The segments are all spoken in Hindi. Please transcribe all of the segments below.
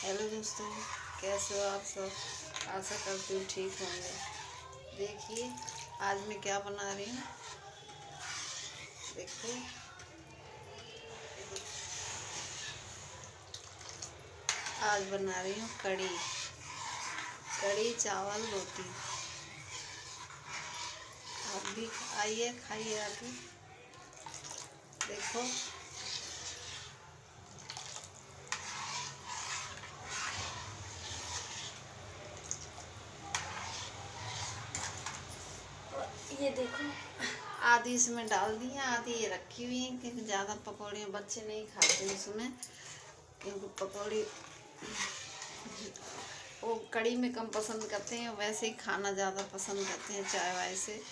हेलो दोस्तों, कैसे हो आप सब। आशा करती हूँ ठीक होंगे। देखिए आज मैं क्या बना रही हूँ। देखो आज बना रही हूँ कढ़ी चावल रोटी। आप भी आइए खाइए आके। देखो ये देखो, आधी इसमें डाल दी है, आधी ये रखी हुई है क्योंकि ज़्यादा पकौड़ियाँ बच्चे नहीं खाते उसमें, क्योंकि पकौड़ी वो कढ़ी में कम पसंद करते हैं, वैसे ही खाना ज़्यादा पसंद करते हैं चाय वाय से।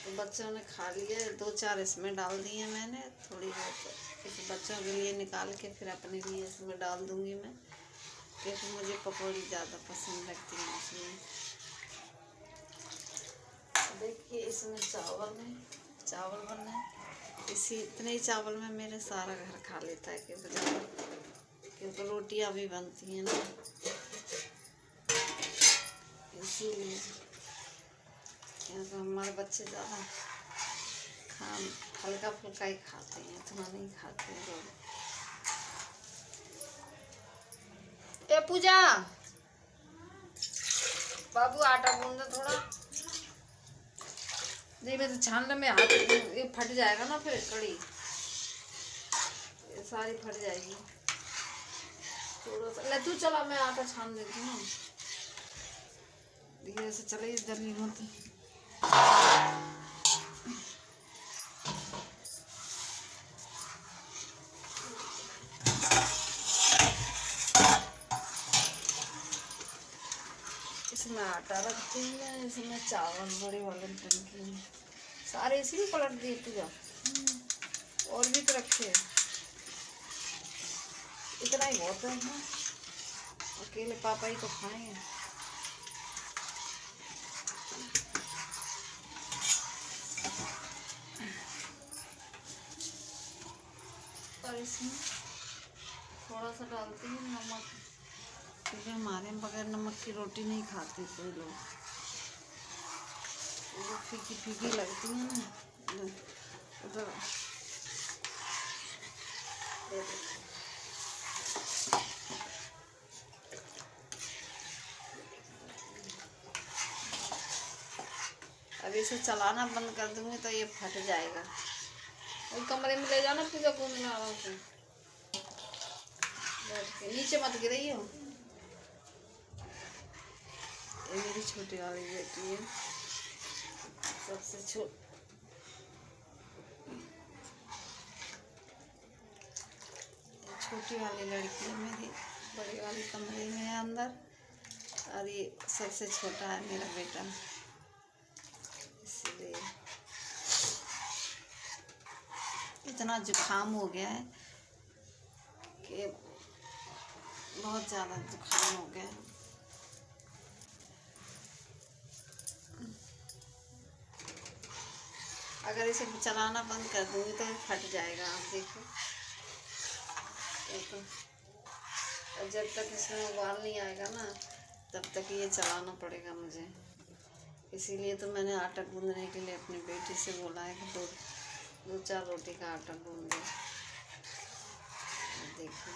तो बच्चों ने खा लिए, 2-4 इसमें डाल दिए मैंने, थोड़ी बहुत इस बच्चों के लिए निकाल के फिर अपने लिए इसमें डाल दूँगी मैं, क्योंकि मुझे पकौड़ी ज़्यादा पसंद लगती हैं उसमें। देखिए इसमें चावल बनना है। इतने ही चावल में मेरे सारा घर खा लेता है, क्योंकि रोटियां भी बनती हैं ना, इसीलिए। क्योंकि हमारे बच्चे ज़्यादा हल्का फुल्का ही खाते हैं, इतना नहीं खाते हैं लोग। ए पूजा, बाबू आटा गूंद दे थोड़ा। नहीं मैं तो छानने में हाथ ये फट जाएगा ना, फिर कड़ी ये सारी फट जाएगी। थोड़ा सा ले तू, चला मैं आटा छान देती हूँ। धीरे से चले, जल्दी मत। इसमें आटा रखती हूँ मैं, इसमें चावल बड़े वाले टंकी में सारे इसी में पलट दिए पूजा। और भी तो रखे, इतना ही बहुत है ना, अकेले पापा ही तो खाएंगे। और इसमें थोड़ा सा डालती हूँ नमक, क्योंकि हमारे बगैर नमक की रोटी नहीं खाते कोई लोग, वो फीकी फीकी लगती है ना उधर। अब इसे चलाना बंद कर दूंगी तो ये फट जाएगा। और कमरे में ले जाना पूजा को, मिला आराम से बैठ के, नीचे मत गिरइयो। ये मेरी छोटी वाली बेटी है, सबसे छोटी वाली लड़की है मेरी, बड़ी वाली कमरे में है अंदर, और ये सबसे छोटा है मेरा बेटा। इसलिए इतना जुकाम हो गया है कि बहुत ज़्यादा जुकाम हो गया है। अगर इसे चलाना बंद कर दूँगी तो फट जाएगा, आप देखो। और जब तक इसमें उबाल नहीं आएगा ना, तब तक ये चलाना पड़ेगा मुझे। इसीलिए तो मैंने आटा गूंदने के लिए अपनी बेटी से बोला है कि 2-4 रोटी का आटा गूंद दे। देखिए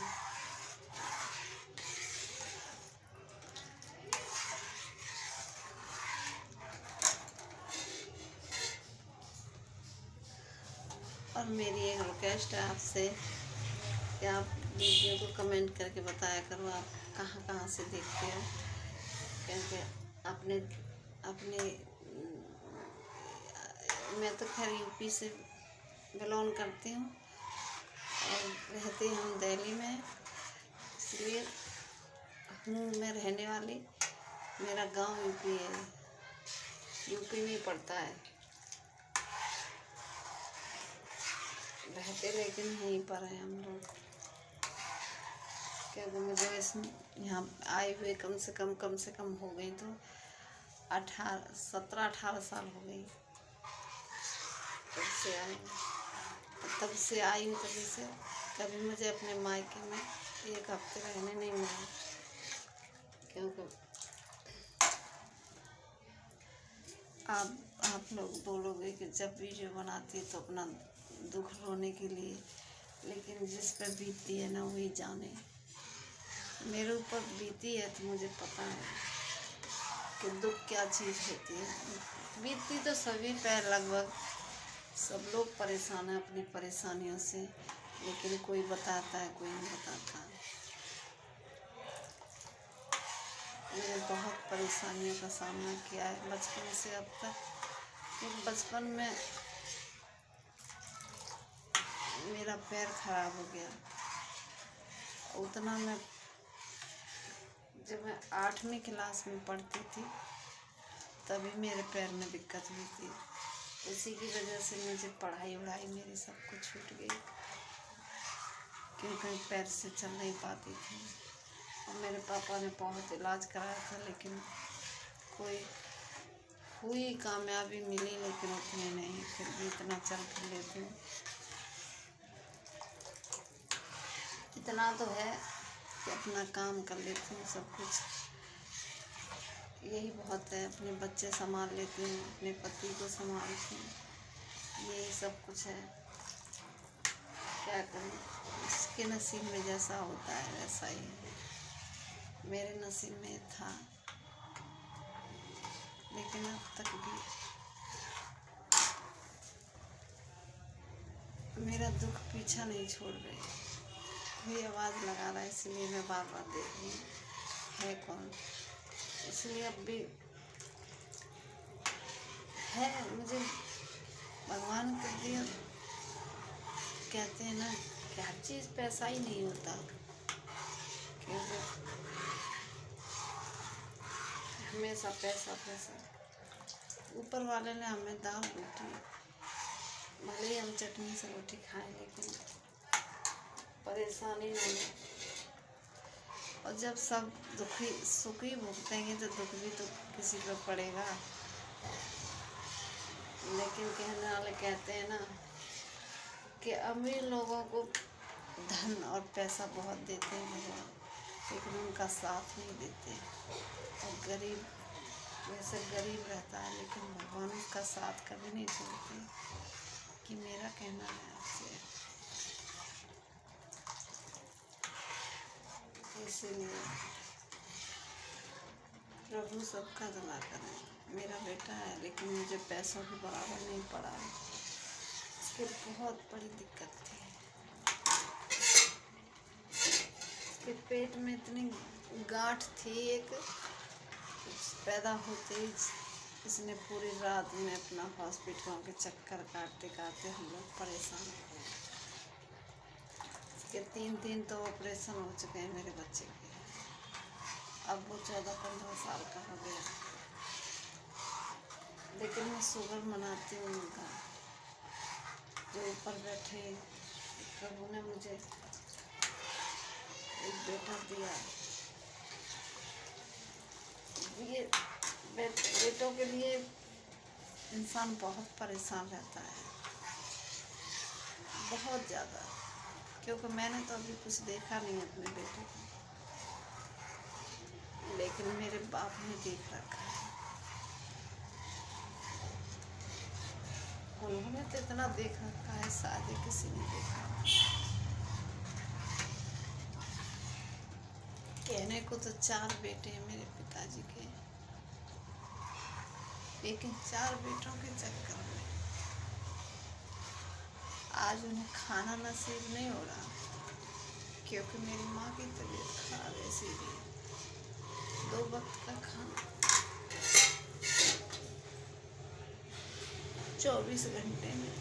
और मेरी एक रिक्वेस्ट है आपसे कि आप वीडियो को कमेंट करके बताया करो आप कहाँ कहाँ से देखते हो, क्योंकि अपने मैं तो खैर यूपी से बिलोंग करती हूँ और रहती हूँ दिल्ली में, इसलिए हूँ मैं रहने वाली। मेरा गांव यूपी है, यूपी में पड़ता है, रहते लेकिन यहीं पर है हम लोग। क्योंकि मुझे यहाँ आए हुए कम से कम हो गई तो 17-18 साल हो गई, तब से आई हूँ। तभी से कभी मुझे अपने मायके में 1 हफ्ते रहने नहीं मिला। क्योंकि आप लोग बोलोगे कि जब वीडियो बनाती है तो अपना दुख रोने के लिए, लेकिन जिस पर बीतती है ना वही जाने। मेरे ऊपर बीती है तो मुझे पता है कि दुख क्या चीज़ होती है। बीतती तो सभी पर, लगभग सब लोग परेशान हैं अपनी परेशानियों से, लेकिन कोई बताता है कोई नहीं बताता। मैंने बहुत परेशानियों का सामना किया है बचपन से अब तक। क्योंकि बचपन में मेरा पैर खराब हो गया। उतना मैं जब मैं 8वीं क्लास में पढ़ती थी तभी मेरे पैर में दिक्कत हुई थी। उसी की वजह से मुझे पढ़ाई वढ़ाई मेरी सब कुछ छूट गई, क्योंकि पैर से चल नहीं पाती थी। और मेरे पापा ने बहुत इलाज कराया था, लेकिन कोई हुई कामयाबी मिली, लेकिन उतनी नहीं। फिर भी इतना चल फिर लेती हूँ, इतना तो है कि अपना काम कर लेती हूँ सब कुछ। यही बहुत है। अपने बच्चे संभाल लेती हूँ, अपने पति को संभालती हूँ, यही सब कुछ है। क्या करूँ, इसके नसीब में जैसा होता है वैसा ही है। मेरे नसीब में था, लेकिन अब तक भी मेरा दुख पीछा नहीं छोड़ रहे। कोई आवाज़ लगा रहा है, इसलिए मैं बार बार देख रही हूँ है कौन। इसलिए अब भी है, मुझे भगवान कर दिया। कहते हैं ना कि हर चीज़ पैसा ही नहीं होता, क्योंकि हमेशा पैसा पैसा। ऊपर वाले ने हमें दाल रोटी, भले ही हम चटनी से रोटी खाएं, लेकिन परेशानी नहीं। और जब सब दुखी सुखी भुगतेंगे तो दुख भी तो किसी पर पड़ेगा। लेकिन कहने वाले कहते हैं ना कि अमीर लोगों को धन और पैसा बहुत देते हैं भगवान, लेकिन उनका साथ नहीं देते। और गरीब वैसे गरीब रहता है, लेकिन भगवान उसका साथ कभी नहीं छोड़ते। कि मेरा कहना है आपसे, इसीलिए प्रभु सबका भला करे। मेरा बेटा है, लेकिन मुझे पैसों के बराबर नहीं पड़ा। इसके बहुत बड़ी दिक्कत थी। इसके पेट में इतनी गांठ थी एक, पैदा होते ही इसने पूरी रात में अपना हॉस्पिटलों के चक्कर काटते काटते हम लोग परेशान हो गए। इसके 3 तो ऑपरेशन हो चुके हैं मेरे बच्चे के। अब वो 14-15 साल का हो गया, लेकिन मैं शुगर मनाती हूँ उनका। जो ऊपर बैठे प्रभु ने मुझे एक बेटा दिया। ये बेटों के लिए इंसान बहुत परेशान रहता है, बहुत ज़्यादा। क्योंकि मैंने तो अभी कुछ देखा नहीं अपने बेटे को, लेकिन मेरे बाप ने देख रखा है। उन्होंने तो इतना देख रखा है, शायद किसी ने देखा। कहने को तो 4 बेटे हैं मेरे पिताजी के, लेकिन 4 बेटों के चक्कर में आज उन्हें खाना नसीब नहीं हो रहा, क्योंकि मेरी माँ की तबीयत खराब है। इसीलिए 2 वक्त का खाना 24 घंटे में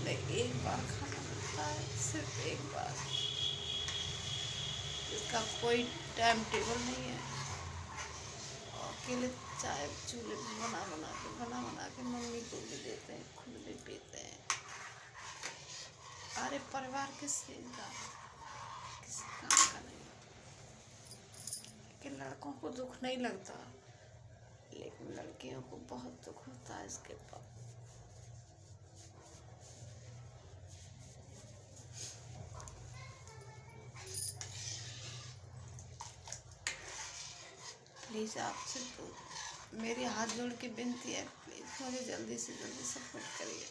एक बार खाना मिलता है, सिर्फ एक बार। इसका कोई टाइम टेबल नहीं है। अकेले चाय चूल्हे पे बना के मम्मी को भी देते हैं, खुद भी पीते हैं। अरे परिवार किस चीज़ का, किसी काम का नहीं। कि लड़कों को दुख नहीं लगता, लेकिन लड़कियों को बहुत दुख होता है इसके पास। प्लीज़ आपसे तो मेरी हाथ जोड़ के विनती है, प्लीज़ मुझे जल्दी से जल्दी सबमिट करिए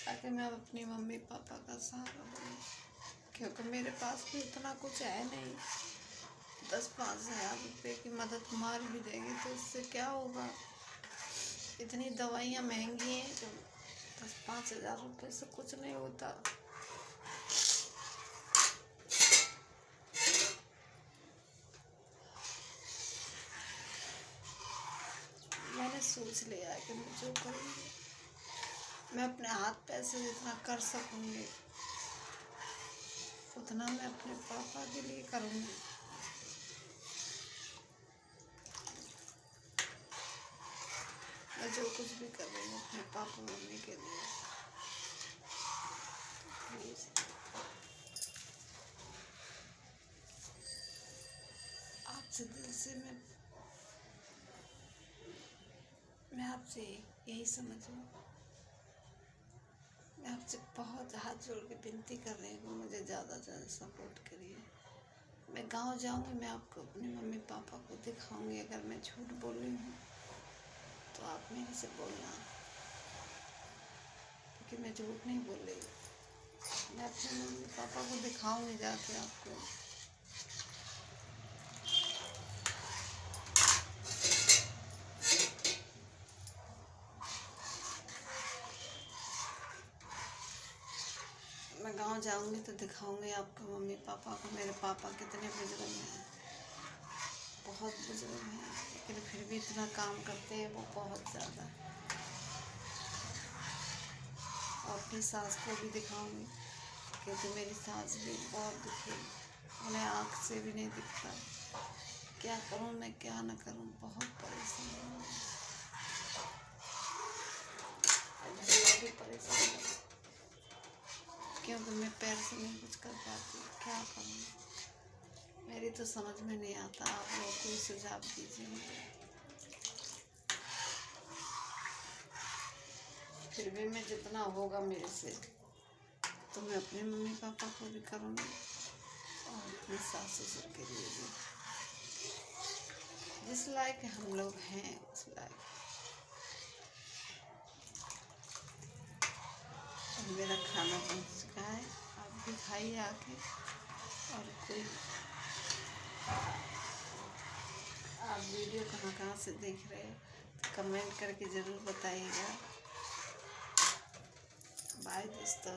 ताकि मैं अब अपनी मम्मी पापा का सहारा बनूँ, क्योंकि मेरे पास भी उतना कुछ है नहीं। 10-5 हज़ार रुपये की मदद मार भी देंगे तो इससे क्या होगा। इतनी दवाइयाँ महंगी हैं तो 10-5 हज़ार रुपये से कुछ नहीं होता। मैंने सोच लिया है कि मैं जो करूँगी मैं अपने हाथ पैसे जितना कर सकूँगी उतना मैं अपने पापा के लिए करूँगी। मैं जो कुछ भी कर रही हूँ अपने पापा मम्मी के लिए। प्लीज़ आपसे दिल से मैं आपसे यही समझूँ, मैं आपसे बहुत हाथ जोड़ के विनती कर रही हूँ, मुझे ज़्यादा से ज़्यादा सपोर्ट करिए। मैं गांव जाऊँगी, मैं आपको अपने मम्मी पापा को दिखाऊंगी। अगर मैं झूठ बोल रही हूँ तो आप मेरे से बोलना, क्योंकि मैं झूठ नहीं बोल रही। मैं अपने मम्मी पापा को दिखाऊंगी जाके आपको। मैं गांव जाऊंगी तो दिखाऊंगी आपको मम्मी पापा को। मेरे पापा कितने बुजुर्ग हैं, बहुत बुजुर्ग हैं, लेकिन फिर भी इतना काम करते हैं वो, बहुत ज़्यादा। और अपनी सास को भी दिखाऊंगी, क्योंकि मेरी सास भी बहुत दुखी, उन्हें आँख से भी नहीं दिखता। क्या करूं मैं, क्या ना करूं, बहुत परेशान हूँ। भैया भी परेशान है, क्योंकि मैं पैर से नहीं कुछ कर पाती। क्या करूं, मेरी तो समझ में नहीं आता। आप लोग कोई सुझाव दीजिए मुझे। फिर भी मैं जितना होगा मेरे से तो मैं अपने मम्मी पापा को भी करूँगी और अपने सास ससुर के लिए भी, जिस लायक हम लोग हैं उस लायक। मेरा खाना बन चुका है, आप भी खाइए आके। और कोई आप वीडियो कहाँ कहाँ से देख रहे हो तो कमेंट करके ज़रूर बताइएगा। बाय दोस्तों।